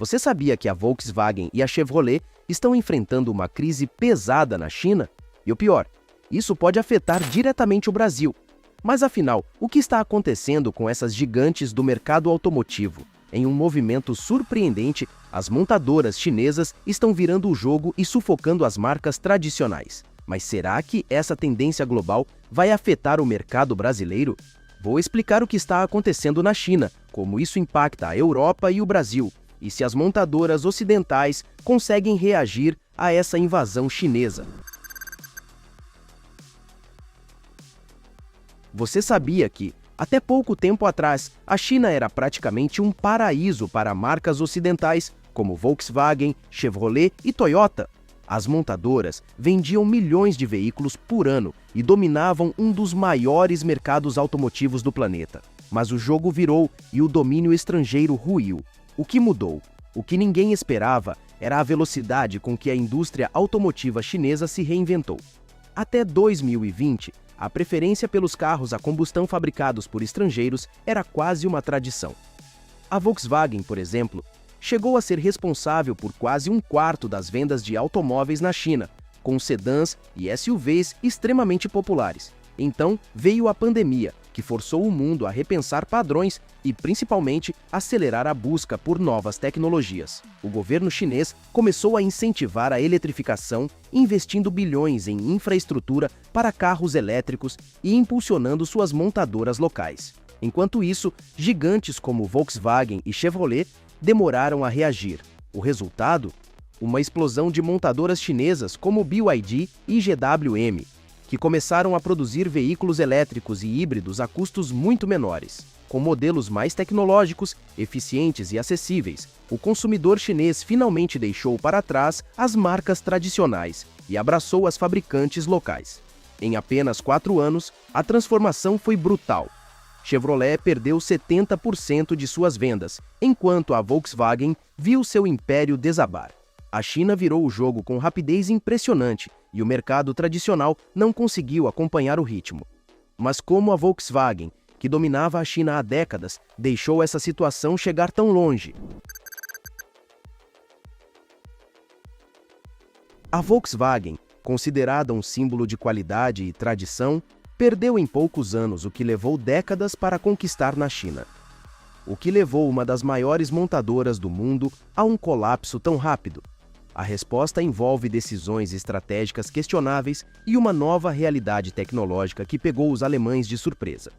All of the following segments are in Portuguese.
Você sabia que a Volkswagen e a Chevrolet estão enfrentando uma crise pesada na China? E o pior, isso pode afetar diretamente o Brasil. Mas afinal, o que está acontecendo com essas gigantes do mercado automotivo? Em um movimento surpreendente, as montadoras chinesas estão virando o jogo e sufocando as marcas tradicionais. Mas será que essa tendência global vai afetar o mercado brasileiro? Vou explicar o que está acontecendo na China, como isso impacta a Europa e o Brasil, e se as montadoras ocidentais conseguem reagir a essa invasão chinesa. Você sabia que, até pouco tempo atrás, a China era praticamente um paraíso para marcas ocidentais como Volkswagen, Chevrolet e Toyota? As montadoras vendiam milhões de veículos por ano e dominavam um dos maiores mercados automotivos do planeta. Mas o jogo virou e o domínio estrangeiro ruiu. O que mudou? O que ninguém esperava era a velocidade com que a indústria automotiva chinesa se reinventou. Até 2020, a preferência pelos carros a combustão fabricados por estrangeiros era quase uma tradição. A Volkswagen, por exemplo, chegou a ser responsável por quase um quarto das vendas de automóveis na China, com sedãs e SUVs extremamente populares. Então veio a pandemia, que forçou o mundo a repensar padrões e, principalmente, acelerar a busca por novas tecnologias. O governo chinês começou a incentivar a eletrificação, investindo bilhões em infraestrutura para carros elétricos e impulsionando suas montadoras locais. Enquanto isso, gigantes como Volkswagen e Chevrolet demoraram a reagir. O resultado? Uma explosão de montadoras chinesas como BYD e GWM, que começaram a produzir veículos elétricos e híbridos a custos muito menores. Com modelos mais tecnológicos, eficientes e acessíveis, o consumidor chinês finalmente deixou para trás as marcas tradicionais e abraçou as fabricantes locais. Em apenas 4 anos, a transformação foi brutal. Chevrolet perdeu 70% de suas vendas, enquanto a Volkswagen viu seu império desabar. A China virou o jogo com rapidez impressionante e o mercado tradicional não conseguiu acompanhar o ritmo. Mas como a Volkswagen, que dominava a China há décadas, deixou essa situação chegar tão longe? A Volkswagen, considerada um símbolo de qualidade e tradição, perdeu em poucos anos o que levou décadas para conquistar na China. O que levou uma das maiores montadoras do mundo a um colapso tão rápido? A resposta envolve decisões estratégicas questionáveis e uma nova realidade tecnológica que pegou os alemães de surpresa.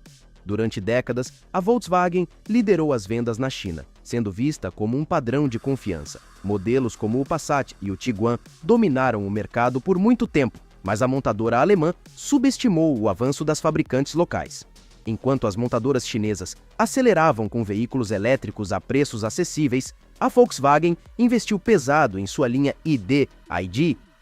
Durante décadas, a Volkswagen liderou as vendas na China, sendo vista como um padrão de confiança. Modelos como o Passat e o Tiguan dominaram o mercado por muito tempo, mas a montadora alemã subestimou o avanço das fabricantes locais. Enquanto as montadoras chinesas aceleravam com veículos elétricos a preços acessíveis, a Volkswagen investiu pesado em sua linha ID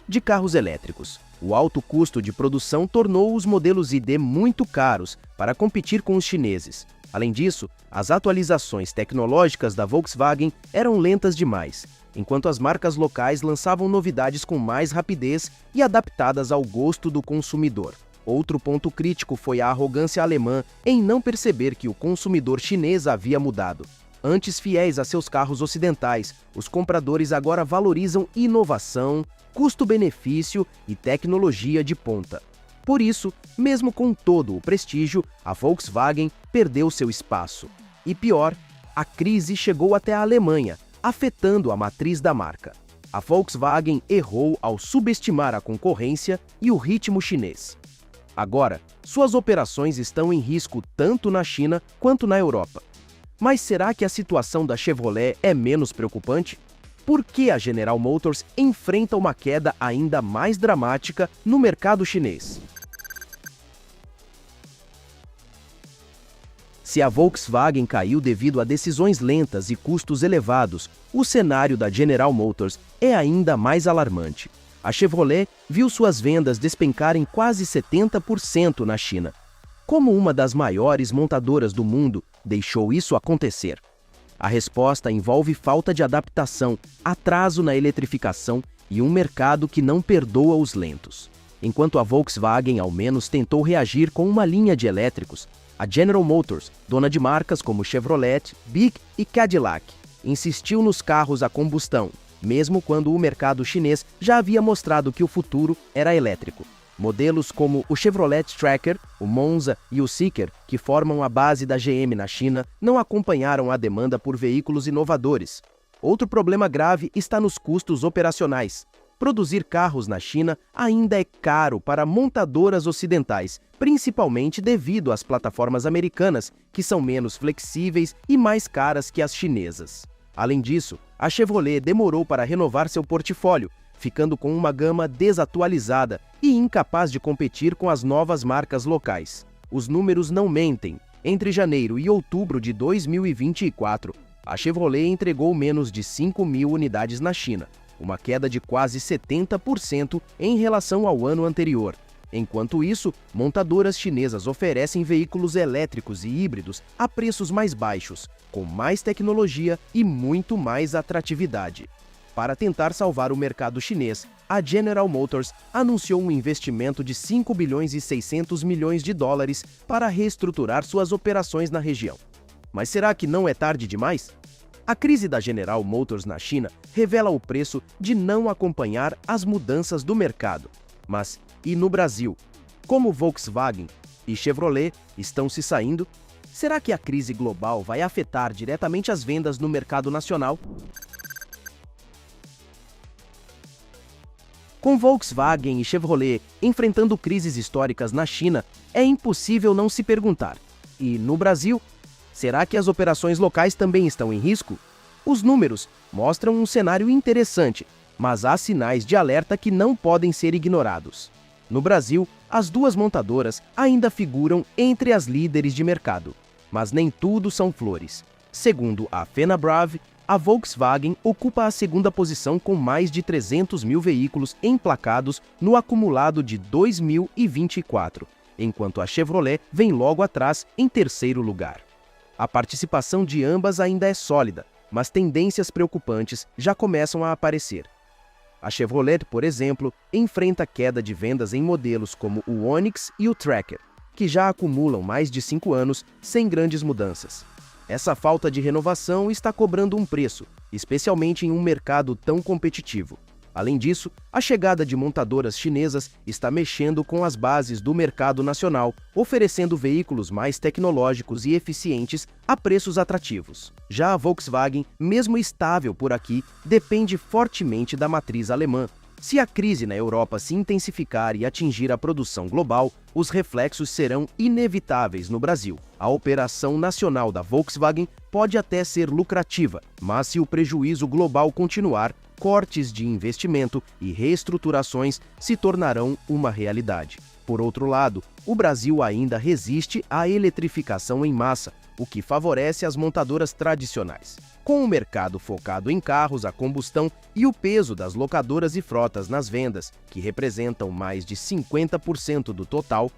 de carros elétricos. O alto custo de produção tornou os modelos ID muito caros para competir com os chineses. Além disso, as atualizações tecnológicas da Volkswagen eram lentas demais, enquanto as marcas locais lançavam novidades com mais rapidez e adaptadas ao gosto do consumidor. Outro ponto crítico foi a arrogância alemã em não perceber que o consumidor chinês havia mudado. Antes fiéis a seus carros ocidentais, os compradores agora valorizam inovação, custo-benefício e tecnologia de ponta. Por isso, mesmo com todo o prestígio, a Volkswagen perdeu seu espaço. E pior, a crise chegou até a Alemanha, afetando a matriz da marca. A Volkswagen errou ao subestimar a concorrência e o ritmo chinês. Agora, suas operações estão em risco tanto na China quanto na Europa. Mas será que a situação da Chevrolet é menos preocupante? Por que a General Motors enfrenta uma queda ainda mais dramática no mercado chinês? Se a Volkswagen caiu devido a decisões lentas e custos elevados, o cenário da General Motors é ainda mais alarmante. A Chevrolet viu suas vendas despencarem quase 70% na China. Como uma das maiores montadoras do mundo, deixou isso acontecer? A resposta envolve falta de adaptação, atraso na eletrificação e um mercado que não perdoa os lentos. Enquanto a Volkswagen ao menos tentou reagir com uma linha de elétricos, a General Motors, dona de marcas como Chevrolet, Buick e Cadillac, insistiu nos carros a combustão, mesmo quando o mercado chinês já havia mostrado que o futuro era elétrico. Modelos como o Chevrolet Tracker, o Monza e o Seeker, que formam a base da GM na China, não acompanharam a demanda por veículos inovadores. Outro problema grave está nos custos operacionais. Produzir carros na China ainda é caro para montadoras ocidentais, principalmente devido às plataformas americanas, que são menos flexíveis e mais caras que as chinesas. Além disso, a Chevrolet demorou para renovar seu portfólio, ficando com uma gama desatualizada e incapaz de competir com as novas marcas locais. Os números não mentem. Entre janeiro e outubro de 2024, a Chevrolet entregou menos de 5.000 unidades na China, uma queda de quase 70% em relação ao ano anterior. Enquanto isso, montadoras chinesas oferecem veículos elétricos e híbridos a preços mais baixos, com mais tecnologia e muito mais atratividade. Para tentar salvar o mercado chinês, a General Motors anunciou um investimento de 5 bilhões e 600 milhões de dólares para reestruturar suas operações na região. Mas será que não é tarde demais? A crise da General Motors na China revela o preço de não acompanhar as mudanças do mercado. Mas e no Brasil? Como Volkswagen e Chevrolet estão se saindo? Será que a crise global vai afetar diretamente as vendas no mercado nacional? Com Volkswagen e Chevrolet enfrentando crises históricas na China, é impossível não se perguntar: e no Brasil? Será que as operações locais também estão em risco? Os números mostram um cenário interessante, mas há sinais de alerta que não podem ser ignorados. No Brasil, as duas montadoras ainda figuram entre as líderes de mercado, mas nem tudo são flores. Segundo a Fenabrave, a Volkswagen ocupa a segunda posição com mais de 300 mil veículos emplacados no acumulado de 2024, enquanto a Chevrolet vem logo atrás em terceiro lugar. A participação de ambas ainda é sólida, mas tendências preocupantes já começam a aparecer. A Chevrolet, por exemplo, enfrenta queda de vendas em modelos como o Onix e o Tracker, que já acumulam mais de 5 anos sem grandes mudanças. Essa falta de renovação está cobrando um preço, especialmente em um mercado tão competitivo. Além disso, a chegada de montadoras chinesas está mexendo com as bases do mercado nacional, oferecendo veículos mais tecnológicos e eficientes a preços atrativos. Já a Volkswagen, mesmo estável por aqui, depende fortemente da matriz alemã. Se a crise na Europa se intensificar e atingir a produção global, os reflexos serão inevitáveis no Brasil. A operação nacional da Volkswagen pode até ser lucrativa, mas se o prejuízo global continuar, cortes de investimento e reestruturações se tornarão uma realidade. Por outro lado, o Brasil ainda resiste à eletrificação em massa, o que favorece as montadoras tradicionais. Com o mercado focado em carros a combustão e o peso das locadoras e frotas nas vendas, que representam mais de 50% do total,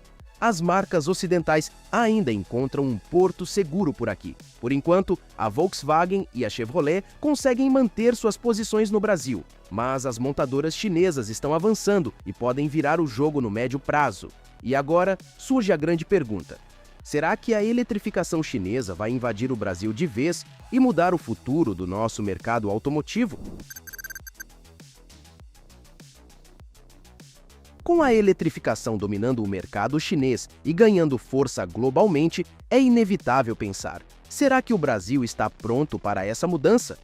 as marcas ocidentais ainda encontram um porto seguro por aqui. Por enquanto, a Volkswagen e a Chevrolet conseguem manter suas posições no Brasil, mas as montadoras chinesas estão avançando e podem virar o jogo no médio prazo. E agora surge a grande pergunta: será que a eletrificação chinesa vai invadir o Brasil de vez e mudar o futuro do nosso mercado automotivo? Com a eletrificação dominando o mercado chinês e ganhando força globalmente, é inevitável pensar: será que o Brasil está pronto para essa mudança?